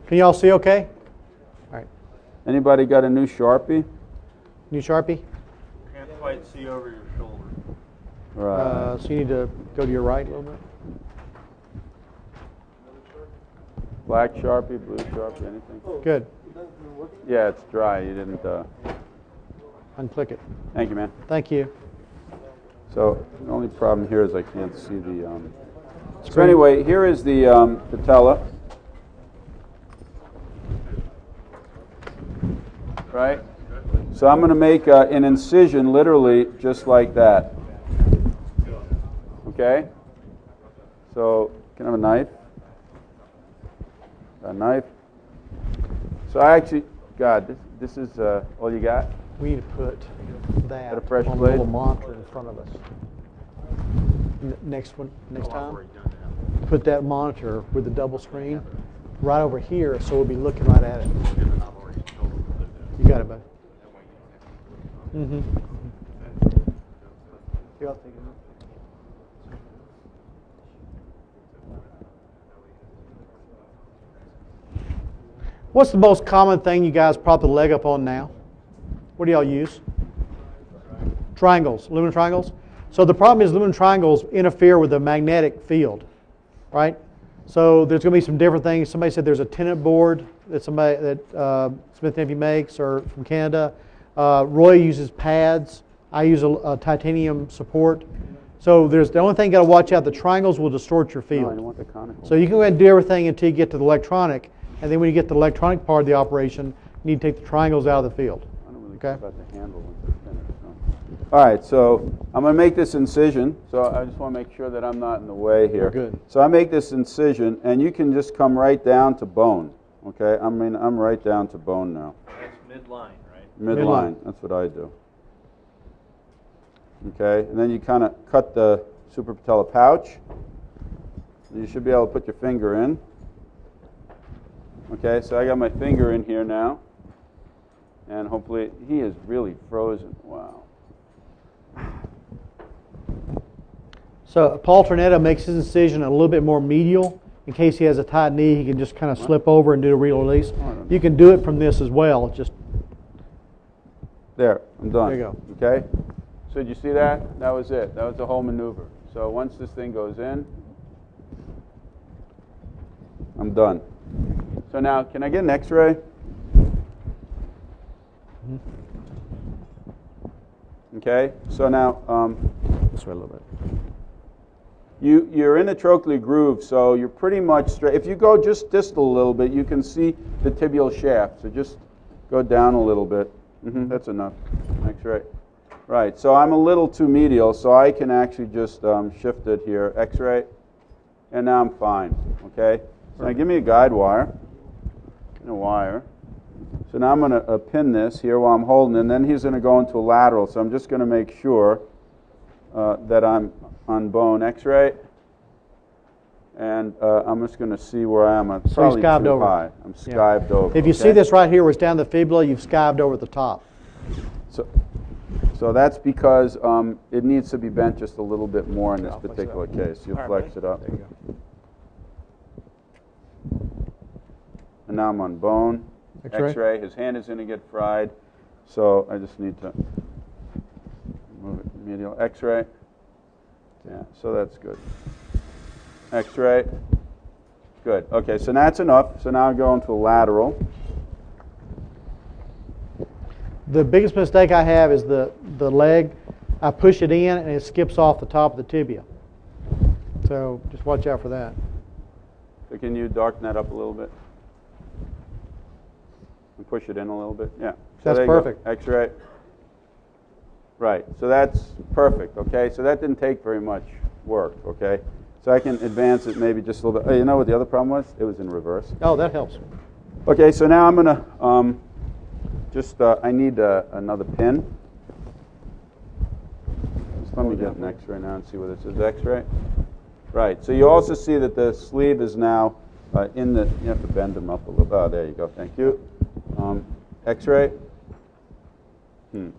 Can you all see okay? All right. Anybody got a new Sharpie? New Sharpie? Can't quite see over your shoulder. Right. So you need to go to your right a little bit. Black Sharpie, blue Sharpie, anything? Good. Yeah, it's dry. You didn't. Unclick it. Thank you, man. Thank you. So the only problem here is I can't see the. So anyway, here is the patella. Right? So I'm going to make an incision literally just like that. Okay? So, can I have a knife? Got a knife. So I actually, God, this is all you got? We need to put that Got a fresh on the blade? little monitor in front of us. Next time, put that monitor with the double screen right over here so we'll be looking right at it. You got it, bud. Mm-hmm. Here, I'll take it. What's the most common thing you guys prop the leg up on now? What do y'all use? Triangles, aluminum triangles. So the problem is aluminum triangles interfere with the magnetic field, right? So there's going to be some different things. Somebody said there's a tenant board that Smith & makes, or from Canada. Roy uses pads. I use a titanium support. So there's the only thing you got to watch out. The triangles will distort your field. No, I don't want the conical. So you can go ahead and do everything until you get to the electronic, and then when you get to the electronic part of the operation, you need to take the triangles out of the field. I don't really Okay. care about the handle once it's finished. So. All right, so I'm going to make this incision. So I just want to make sure that I'm not in the way here. Good. So I make this incision, and you can just come right down to bone. Okay, I mean I'm right down to bone now. That's midline, right? Midline. That's what I do. Okay, and then you kind of cut the suprapatellar pouch. You should be able to put your finger in. Okay, so I got my finger in here now, and hopefully he is really frozen. Wow. So Paul Tornado makes his incision a little bit more medial. In case he has a tight knee, he can just kind of slip over and do a release. You can do it from this as well. Just there, I'm done. There you go. Okay, so did you see that? That was it. That was the whole maneuver. So once this thing goes in, I'm done. So now, can I get an X-ray? Okay, so now this way a little bit. you're in the trochlear groove, so you're pretty much straight. If you go just distal a little bit, you can see the tibial shaft. So just go down a little bit. That's enough. X-ray. Right, so I'm a little too medial, so I can actually just shift it here. X-ray, and now I'm fine. Okay, so now give me a guide wire and a wire. So now I'm going to pin this here while I'm holding, and then he's going to go into a lateral. So I'm just going to make sure that I'm on bone. X-ray, and I'm just going to see where I am. I'm probably too high. I'm skived over. If you see this right here where it's down the fibula, you've skived over the top. So that's because it needs to be bent just a little bit more in this particular case. You'll flex it up. There you go. And now I'm on bone. X-ray. His hand is going to get fried, so I just need to move it medial. X-ray. Yeah, so that's good. X-ray. Good. Okay, so that's enough. So now I go into a lateral. The biggest mistake I have is the leg. I push it in and it skips off the top of the tibia. So just watch out for that. So can you darken that up a little bit? And push it in a little bit? Yeah. So that's perfect. X-ray. Right. So that's perfect. Okay. So that didn't take very much work. Okay. So I can advance it maybe just a little bit. Oh, you know what the other problem was? It was in reverse. Oh, that helps. Okay. So now I'm going to I need another pin. Just let me get an X-ray now and see what this is. X-ray. Right. So you also see that the sleeve is now in the. You have to bend them up a little. Oh, there you go. Thank you. X-ray.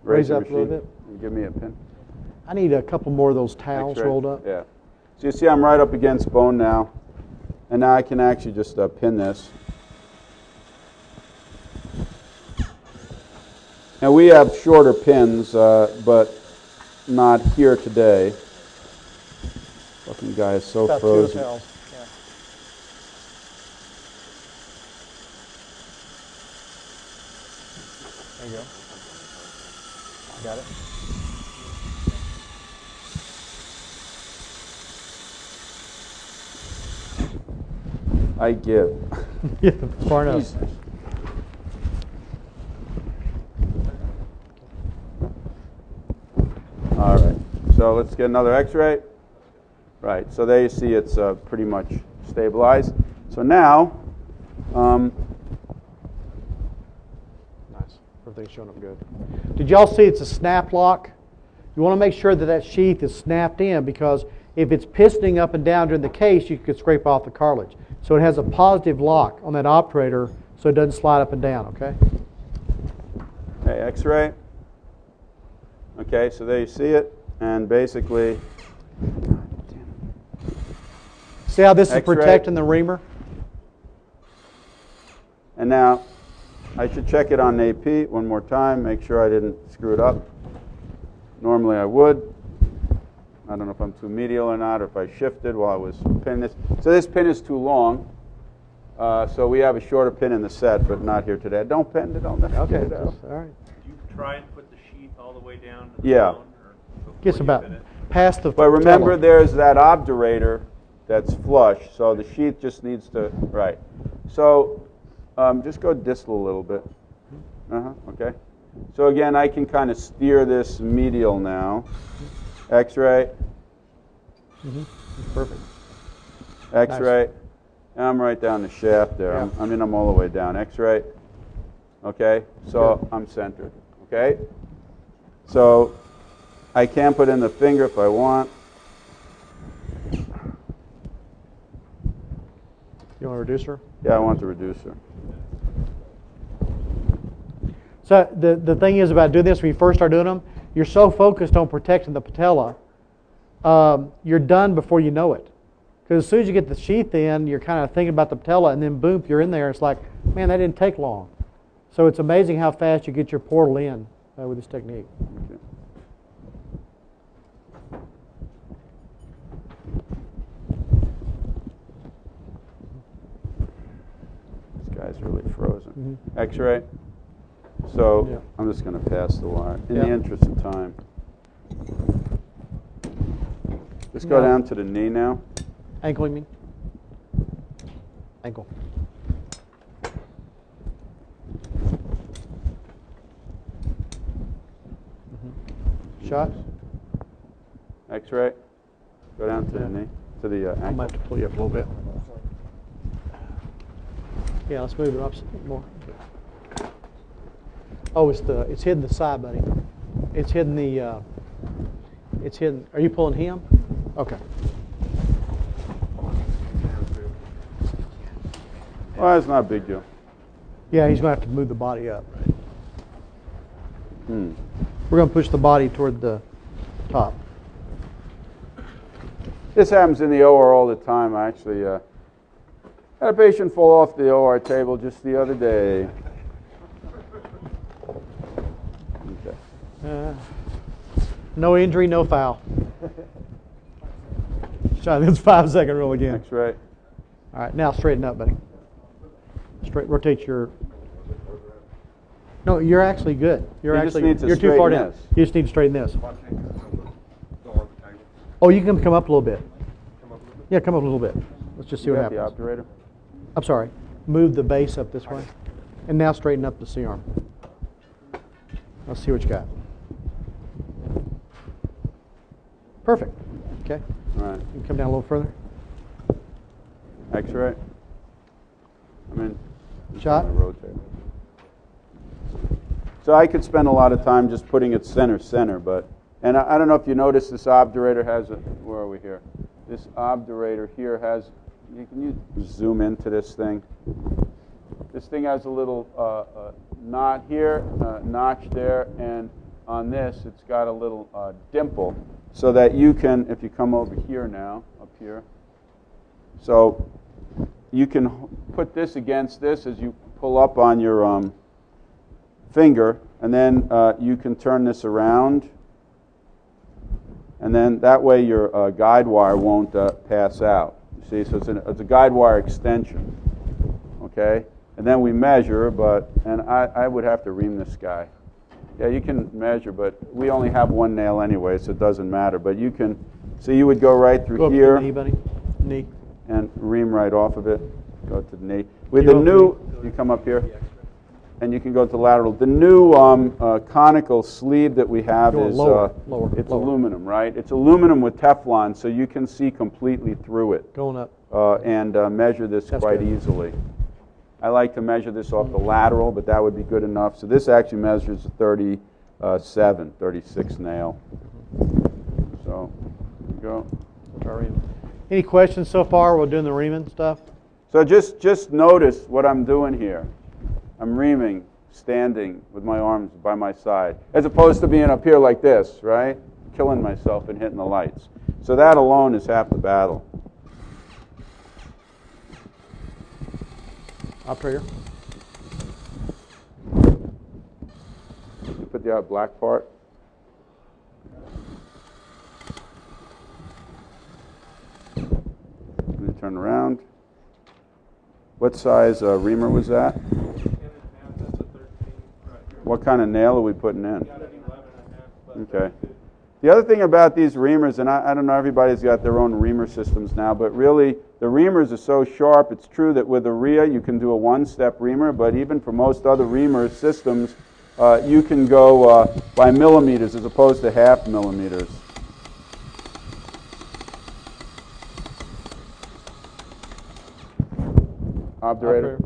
Raise up a little bit. Give me a pin. I need a couple more of those towels rolled up. Yeah. So you see I'm right up against bone now. And now I can actually just pin this. Now we have shorter pins, but not here today. Fucking guy is so About frozen. 2 hotels. Yeah. There you go. Got it. I give. Yeah, far enough. Jesus. All right, so let's get another x-ray. Right, so there you see it's pretty much stabilized. So now, Nice. Everything's showing up good. Did y'all see it's a snap lock? You want to make sure that that sheath is snapped in, because if it's pistoning up and down during the case, you could scrape off the cartilage. So it has a positive lock on that operator so it doesn't slide up and down, okay? okay, x-ray. Okay, so there you see it, and basically, See how this is X-ray. protecting the reamer? and now I should check it on AP one more time, make sure I didn't screw it up. Normally I would. I don't know if I'm too medial or not, or if I shifted while I was pinning this. So this pin is too long. So we have a shorter pin in the set, but not here today. Don't bend it, don't let it Okay, get it out. all right. Did you try and put the sheath all the way down to the Yeah. bone? Or Gets before you about fit it? past the But remember, patella. there's that obturator that's flush, so the sheath just needs to, right. So just go distal a little bit. Okay. So again, I can kind of steer this medial now. X-ray, Perfect. X-ray. And I'm right down the shaft there. Yeah. I'm all the way down. X-ray. Okay. So Good. I'm centered. Okay. So I can put in the finger if I want. You want a reducer? Yeah, I want the reducer. So the thing is about doing this, when you first start doing them, you're so focused on protecting the patella, you're done before you know it. Because as soon as you get the sheath in, you're kind of thinking about the patella, and then boom, you're in there. It's like, man, that didn't take long. So it's amazing how fast you get your portal in with this technique. Okay. This guy's really frozen. X-ray. So Yeah. I'm just going to pass the wire in Yeah. the interest of time. Just go No. down to the knee now. Ankle, you mean? Ankle. Shot? X-ray. Go down to the Yeah. knee, to the I might ankle. have to pull you up a little bit. Yeah, let's move it up some more. Oh, it's hidden the side, buddy. It's hidden the. It's hidden. Are you pulling him? Okay. Well, that's not a big deal. Yeah, he's gonna have to move the body up. Hmm. We're gonna push the body toward the top. This happens in the OR all the time. I actually had a patient fall off the OR table just the other day. Okay. No injury, no foul. Try this 5-second rule again. X-ray. All right, now straighten up, buddy. Straight, rotate your. No, you're actually good. You're You just actually need to you're too far straighten down. this. You just need to straighten this. Oh, you can come up a little bit. Yeah, come up a little bit. Let's just see You what got the happens. operator? I'm sorry. Move the base up this way, and now straighten up the C-arm. Let's see what you got. Perfect. Okay. All right. You can come down a little further. X-ray. I'm in. Shot. Rotate. So I could spend a lot of time just putting it center, but, and I don't know if you notice this obturator has a, where are we here? This obturator here has, can you zoom into this thing? This thing has a little knot here, notch there, and on this it's got a little dimple, so that you can, if you come over here now, up here, so you can put this against this as you pull up on your finger, and then you can turn this around, and then that way your guide wire won't pass out. You see, so it's a guide wire extension, okay? And then we measure, and I would have to ream this guy. Yeah, you can measure, but we only have one nail anyway, so it doesn't matter. But you can, so you would go right through Go up here. to the knee, buddy. Knee. And ream right off of it. Go to the knee. With the new, you come up here, and you can go to the lateral. The new conical sleeve that we have Go is lower. it's aluminum, right? It's aluminum with Teflon, so you can see completely through it. Going up. And measure this quite easily. I like to measure this off the lateral, but that would be good enough. So this actually measures a 36 nail. So, there you go. Any questions so far? We're doing the reaming stuff. So just notice what I'm doing here. I'm reaming, standing with my arms by my side, as opposed to being up here like this, right? Killing myself and hitting the lights. So that alone is half the battle. Up here. You put the black part. Let me turn around. What size reamer was that? 10 and a half, that's a 13 right here. What kind of nail are we putting in? Got an 11 and a half, but Okay. The other thing about these reamers, and I don't know, everybody's got their own reamer systems now, but really the reamers are so sharp. It's true that with a RIA you can do a one-step reamer, but even for most other reamer systems, you can go by millimeters as opposed to half millimeters. Operator.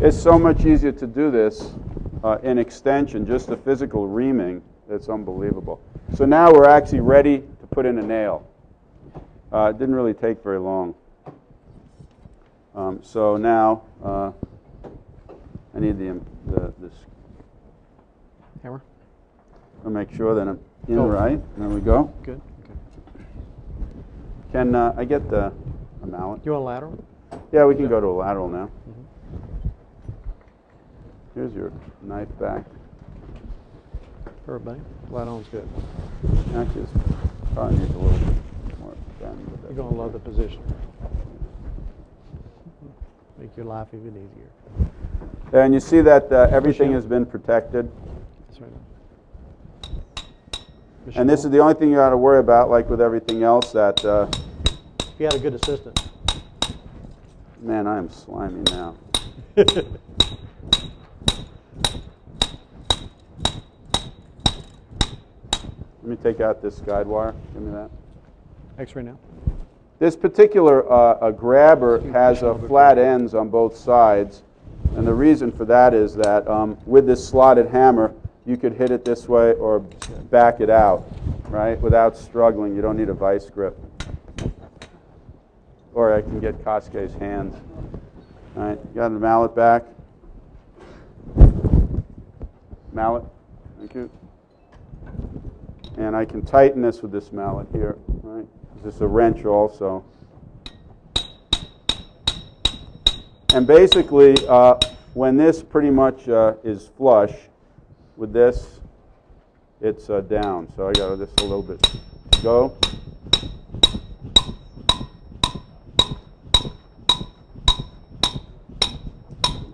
It's so much easier to do this in extension, just the physical reaming. It's unbelievable. So now we're actually ready to put in a nail. It didn't really take very long. So now I need this Hammer. to make sure that I'm in right. There we go. Good. Okay. Can I get a mallet? You want a lateral? Yeah, we can go to a lateral now. Here's your knife back. Everybody. Lateral's good. Actually, it's probably needs a little bit more bend. You're going to love the position. Make your life even easier. And you see that everything has been protected. That's right. And this is the only thing you got to worry about, like with everything else, that... If you had a good assistant. Man, I am slimy now. Let me take out this guide wire. Give me that. X-ray now. This particular grabber has flat ends on both sides. And the reason for that is that with this slotted hammer, you could hit it this way or back it out, right, without struggling. You don't need a vice grip. Or I can get Kosuke's hands. All right, got the mallet back. Mallet, thank you. And I can tighten this with this mallet here, right? This is a wrench also. And basically, when this pretty much is flush with this, it's down. So I got just a little bit to go.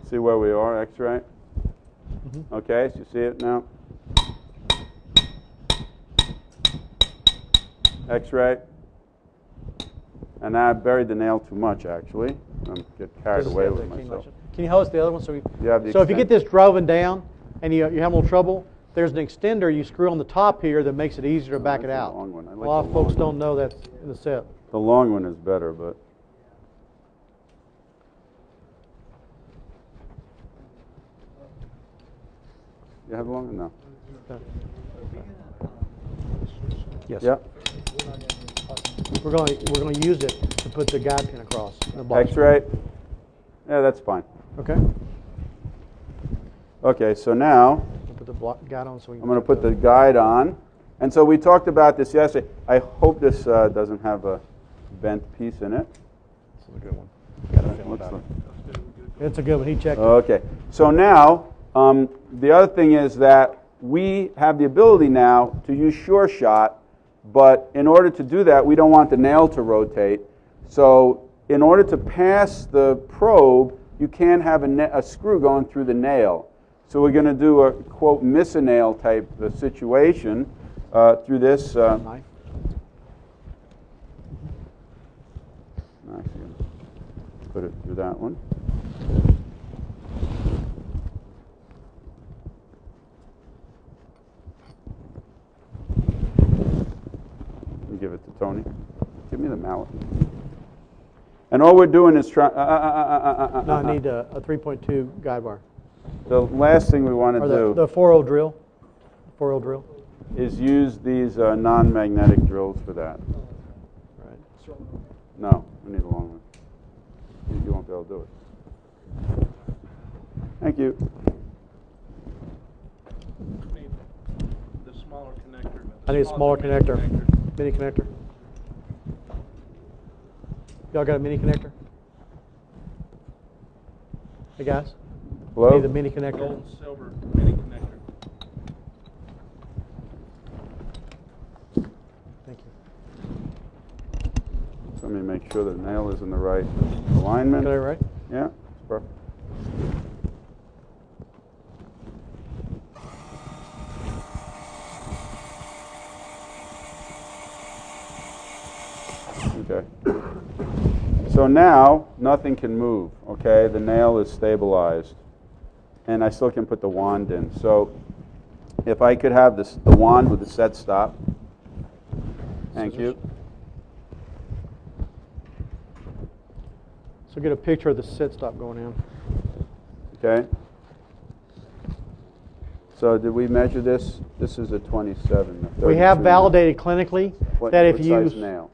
See where we are, X-ray? Okay, so you see it now? X-ray. And I buried the nail too much, actually. I'm get carried away with myself. Can you hold us the other one? So, So if you get this driven down and you have a little trouble, there's an extender you screw on the top here that makes it easier to back it out. Long one. I like a lot of folks don't know that's in the set. The long one is better, but... You have a long one? No. Yes. Yep. We're going to use it to put the guide pin across. In the box. X-ray. Yeah, that's fine. Okay. Okay, so now Put the guide on so we can. I'm going to put the guide on. And so we talked about this yesterday. I hope this doesn't have a bent piece in it. This is a good one. Got a feeling Looks about like- it. It's a good one. He checked it. Okay, so now the other thing is that we have the ability now to use sure shot, but in order to do that, we don't want the nail to rotate. So in order to pass the probe, you can't have a screw going through the nail. So we're going to do a, quote, miss a nail type of situation through this. Knife. Actually, put it through that one. Give it to Tony. Give me the mallet. And all we're doing is trying. No, I need a 3.2 guide wire. The last thing we want to Or do the 4-0 drill. 4-0 drill. is use these non-magnetic drills for that. Right. No, we need a long one. You won't be able to do it. Thank you. Need the smaller connector. I need a smaller connector. Mini connector. Y'all got a mini connector? Hey guys? Hello? Need the mini connector. Gold and silver mini connector. Thank you. So let me make sure the nail is in the right alignment. Got it right? Yeah, it's perfect. Okay. So now nothing can move, okay? The nail is stabilized. And I still can put the wand in. So if I could have this, the wand with the set stop. Thank you. So get a picture of the sit stop going in. Okay. So did we measure this? This is a 27. We have 32. validated clinically What, that what size nail?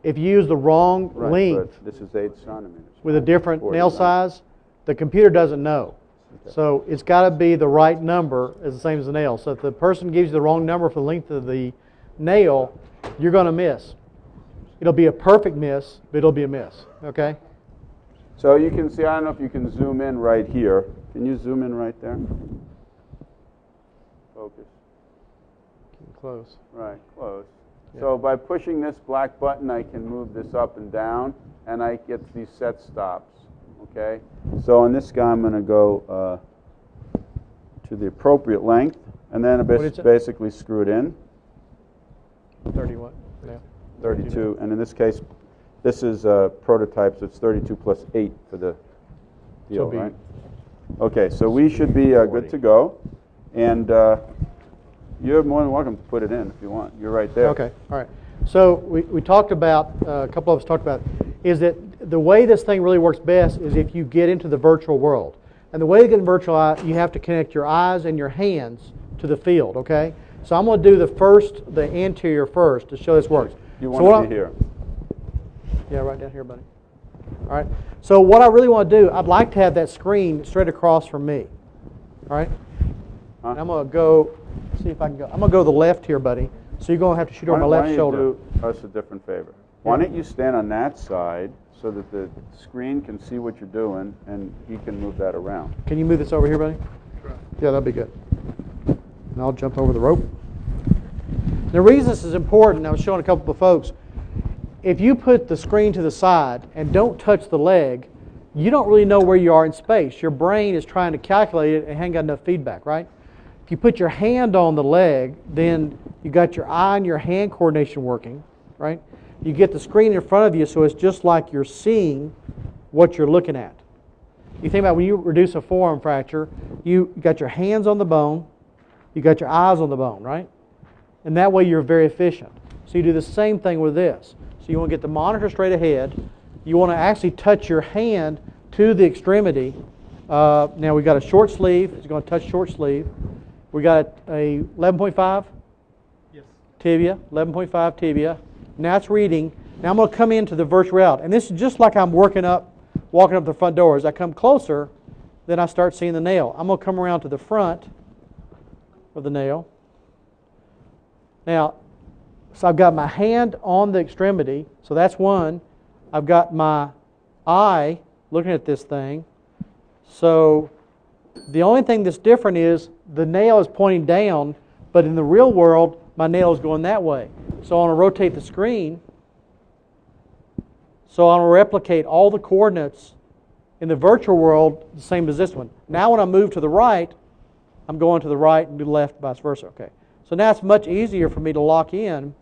if you use the wrong Right, length but this is 8 centimeters. with a different 40 nail centimeters. size, the computer doesn't know. Okay. So it's got to be the right number as the same as the nail. So if the person gives you the wrong number for the length of the nail, you're going to miss. It'll be a perfect miss, but it'll be a miss. Okay? So you can see, I don't know if you can zoom in right here. Can you zoom in right there? Focus. Close. Right, close. Yeah. So by pushing this black button, I can move this up and down, and I get these set stops. Okay? So on this guy, I'm going to go to the appropriate length, and then What is it? basically screw it in. 30 what? Yeah. 32, and in this case, this is prototype, so it's 32 plus 8 for the deal, be right? Okay, so we should be good to go, and you're more than welcome to put it in if you want. You're right there. Okay, all right. So we talked about, a couple of us talked about, is that the way this thing really works best is if you get into the virtual world. And the way to get in virtual, you have to connect your eyes and your hands to the field, okay? So I'm going to do the anterior first to show this works. You So want to be here. Yeah, right down here, buddy. All right. So what I really want to do, I'd like to have that screen straight across from me. All right. Huh? And I'm going to go, see if I can go. I'm going to go to the left here, buddy. So you're going to have to shoot over my left shoulder. Why don't you do us a different favor? Why don't you stand on that side so that the screen can see what you're doing, and he can move that around. Can you move this over here, buddy? Sure. Yeah, that'd be good. And I'll jump over the rope. The reason this is important, I was showing a couple of folks, if you put the screen to the side and don't touch the leg, you don't really know where you are in space. Your brain is trying to calculate it and hasn't got enough feedback, right? If you put your hand on the leg, then you got your eye and your hand coordination working, right? You get the screen in front of you, so it's just like you're seeing what you're looking at. You think about when you reduce a forearm fracture, you got your hands on the bone, you got your eyes on the bone, right? And that way you're very efficient. So you do the same thing with this. So you want to get the monitor straight ahead. You want to actually touch your hand to the extremity. Now we've got a short sleeve. It's going to touch short sleeve. We got a 11.5 Yes. tibia, 11.5 tibia. Now it's reading. Now I'm going to come into the virtual reality. And this is just like I'm walking up the front door. As I come closer, then I start seeing the nail. I'm going to come around to the front of the nail. Now, so I've got my hand on the extremity, so that's one. I've got my eye looking at this thing. So the only thing that's different is the nail is pointing down, but in the real world, my nail is going that way. So I want to rotate the screen. So I want to replicate all the coordinates in the virtual world the same as this one. Now when I move to the right, I'm going to the right and to the left, vice versa. Okay. So now it's much easier for me to lock in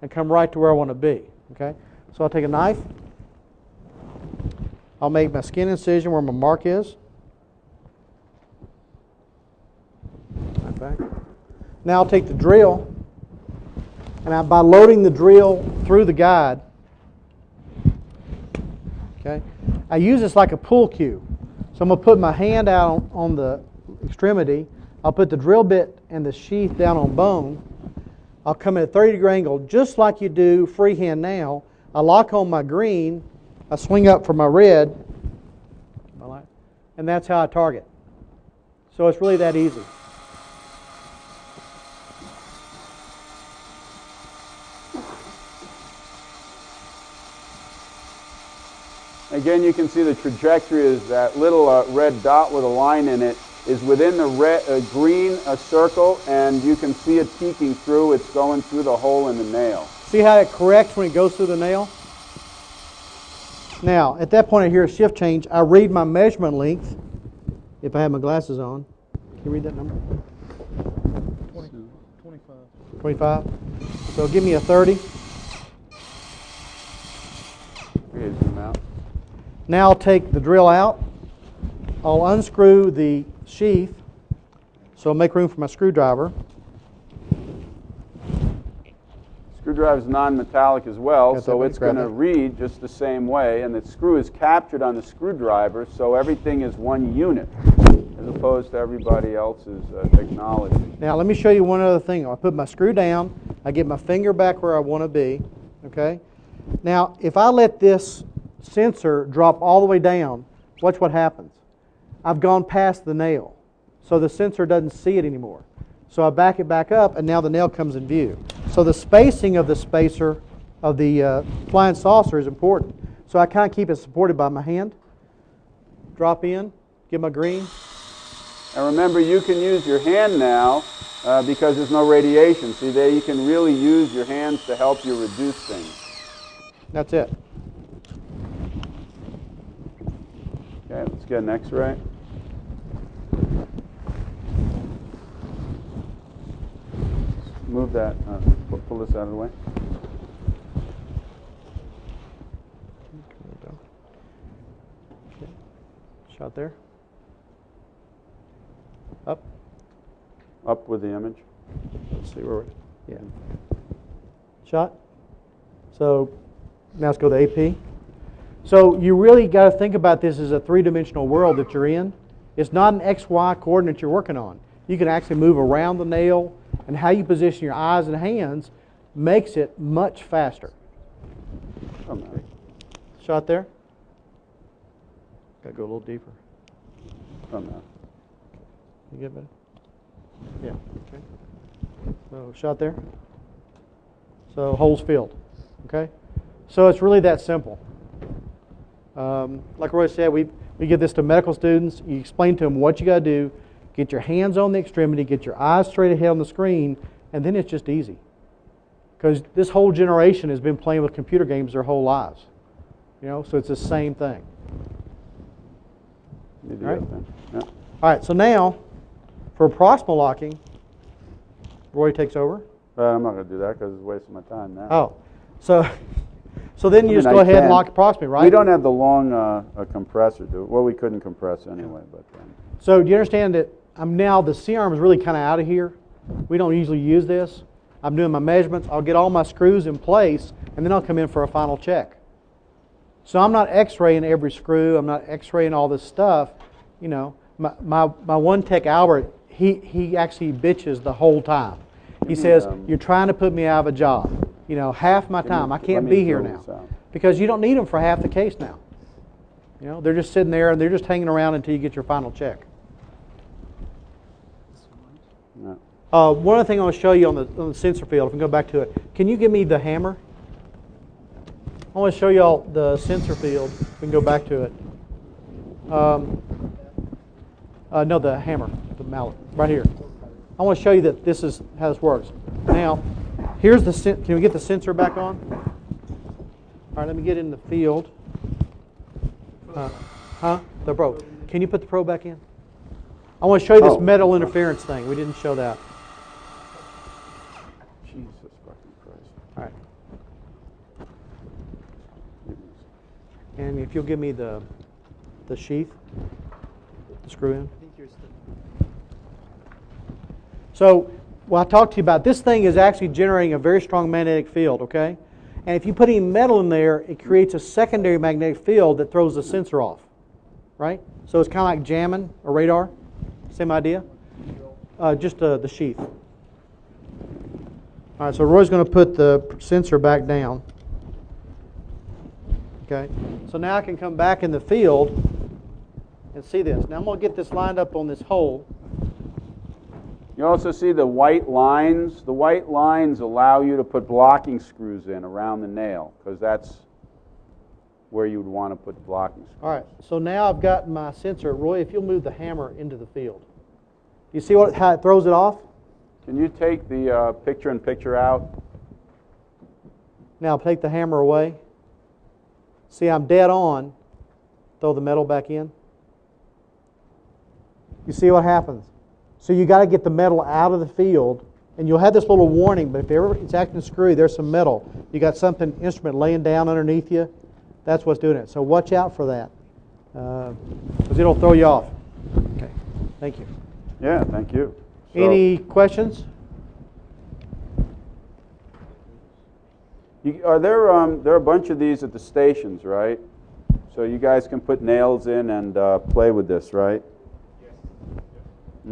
and come right to where I want to be. Okay. So I'll take a knife. I'll make my skin incision where my mark is. Right back. Now I'll take the drill, and by loading the drill through the guide, okay, I use this like a pull cue. So I'm going to put my hand out on the extremity. I'll put the drill bit and the sheath down on bone. I'll come at a 30-degree angle, just like you do freehand now. I lock on my green. I swing up for my red, and that's how I target. So it's really that easy. Again, you can see the trajectory is that little red dot with a line in it is within the green circle, and you can see it peeking through. It's going through the hole in the nail. See how it corrects when it goes through the nail? Now, at that point I hear a shift change. I read my measurement length if I have my glasses on. Can you read that number? 25. 25. So give me a 30. Okay, zoom out. Now I'll take the drill out. I'll unscrew the sheath, so I'll make room for my screwdriver. Screwdriver is non-metallic as well, so it's going to it. read just the same way, and the screw is captured on the screwdriver, so everything is one unit, as opposed to everybody else's technology. Now let me show you one other thing. I put my screw down, I get my finger back where I want to be, okay? Now if I let this sensor drop all the way down, watch what happens. I've gone past the nail, so the sensor doesn't see it anymore. So I back it back up, and now the nail comes in view. So the spacing of the spacer of the flying saucer is important. So I kind of keep it supported by my hand. Drop in, get my green. And remember, you can use your hand now because there's no radiation. See, there you can really use your hands to help you reduce things. That's it. Okay, let's get an X-ray. Move that, pull this out of the way. Okay. Shot there. Up. Up with the image. Let's see where we're, yeah. Shot. So now let's go to AP. So you really got to think about this as a three-dimensional world that you're in. It's not an XY coordinate you're working on. You can actually move around the nail, and how you position your eyes and hands makes it much faster. Okay. Shot there. Got to go a little deeper. Come out. You get better? Yeah. Okay. So shot there. So holes filled. Okay. So it's really that simple. Like Roy said, we give this to medical students. You explain to them what you got to do. Get your hands on the extremity, get your eyes straight ahead on the screen, and then it's just easy. Because this whole generation has been playing with computer games their whole lives. You know, so it's the same thing. You do All right? that then. Yeah. All right, so now, for proximal locking, Roy takes over. I'm not going to do that because it's wasting my time now. Oh, so then you just go ahead and lock proximally, right? We don't have the long compressor, do we? Well, we couldn't compress anyway. But So do you understand that the C-arm is really kind of out of here. We don't usually use this. I'm doing my measurements. I'll get all my screws in place, and then I'll come in for a final check. So I'm not X-raying every screw. I'm not X-raying all this stuff. You know, my one tech, Albert, he actually bitches the whole time. He says, you're trying to put me out of a job. You know, half my time. I can't be here now. Because you don't need them for half the case now. You know, they're just sitting there and they're just hanging around until you get your final check. Yeah. One other thing I want to show you on the sensor field, if we go back to it, can you give me the hammer? I want to show you all the sensor field. If we can go back to it. No, the hammer, the mallet, right here. I want to show you that this is how this works. Now, here's the can we get the sensor back on? All right, let me get in the field. The probe. Can you put the probe back in? I want to show you this metal interference thing. We didn't show that. Jesus fucking Christ. All right. And if you'll give me the sheath, the screw in. So, what I talked to you about, this thing is actually generating a very strong magnetic field, okay? And if you put any metal in there, it creates a secondary magnetic field that throws the sensor off, right? So it's kind of like jamming a radar. Same idea? Just the sheath. All right, so Roy's going to put the sensor back down. Okay, so now I can come back in the field and see this. Now I'm going to get this lined up on this hole. You also see the white lines. The white lines allow you to put blocking screws in around the nail, because that's where you would want to put blocking screws. All right, so now I've got my sensor. Roy, if you'll move the hammer into the field. You see how it throws it off? Can you take the picture-in-picture out? Now take the hammer away. See, I'm dead on. Throw the metal back in. You see what happens? So you got to get the metal out of the field, and you'll have this little warning, but if ever it's acting screwy, there's some metal. You got something, instrument laying down underneath you. That's what's doing it. So watch out for that, because it'll throw you off. Okay, thank you. Yeah, thank you. So, Any questions? there are a bunch of these at the stations, right? So you guys can put nails in and play with this, right?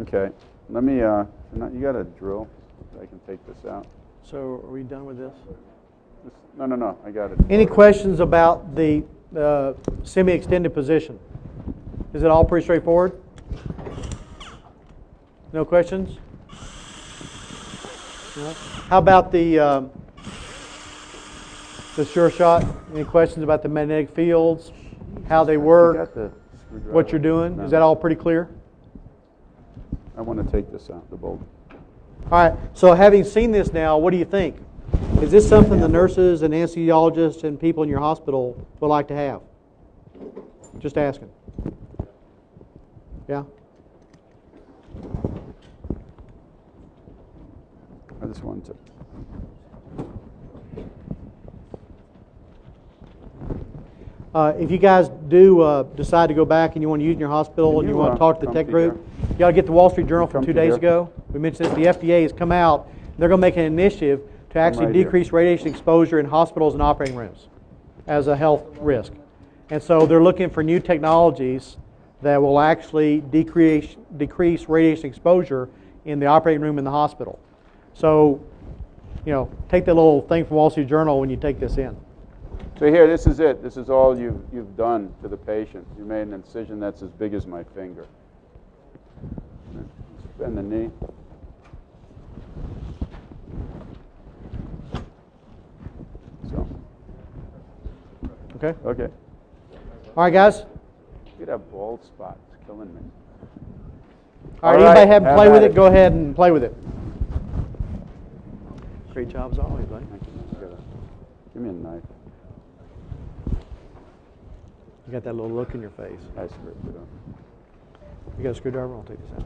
Okay. Let me, you got a drill? I can take this out. So are we done with this? No, I got it. Any questions about the semi-extended position? Is it all pretty straightforward? No questions? No? How about the sure shot? Any questions about the magnetic fields? How they work? What you're doing? No. Is that all pretty clear? I want to take this out, the bolt. All right, so having seen this now, what do you think? Is this something the nurses and anesthesiologists and people in your hospital would like to have? Just asking. Yeah? I just wanted to. If you guys do decide to go back and you want to use it in your hospital and you want to talk to the tech group, you got to get the Wall Street Journal from 2 days ago. We mentioned this. The FDA has come out. They're going to make an initiative to actually decrease radiation exposure in hospitals and operating rooms as a health risk. And so they're looking for new technologies that will actually decrease radiation exposure in the operating room in the hospital. So, take that little thing from Wall Street Journal when you take this in. So here, this is it. This is all you've done to the patient. You made an incision that's as big as my finger. Bend the knee. So. Okay. Okay. All right, guys. You have bald spots. It's killing me. All right. Anybody have to play with it? Go ahead and play with it. Great job as always, buddy. Give me a knife. You got that little look in your face. I screwed it up. You got a screwdriver? I'll take this out.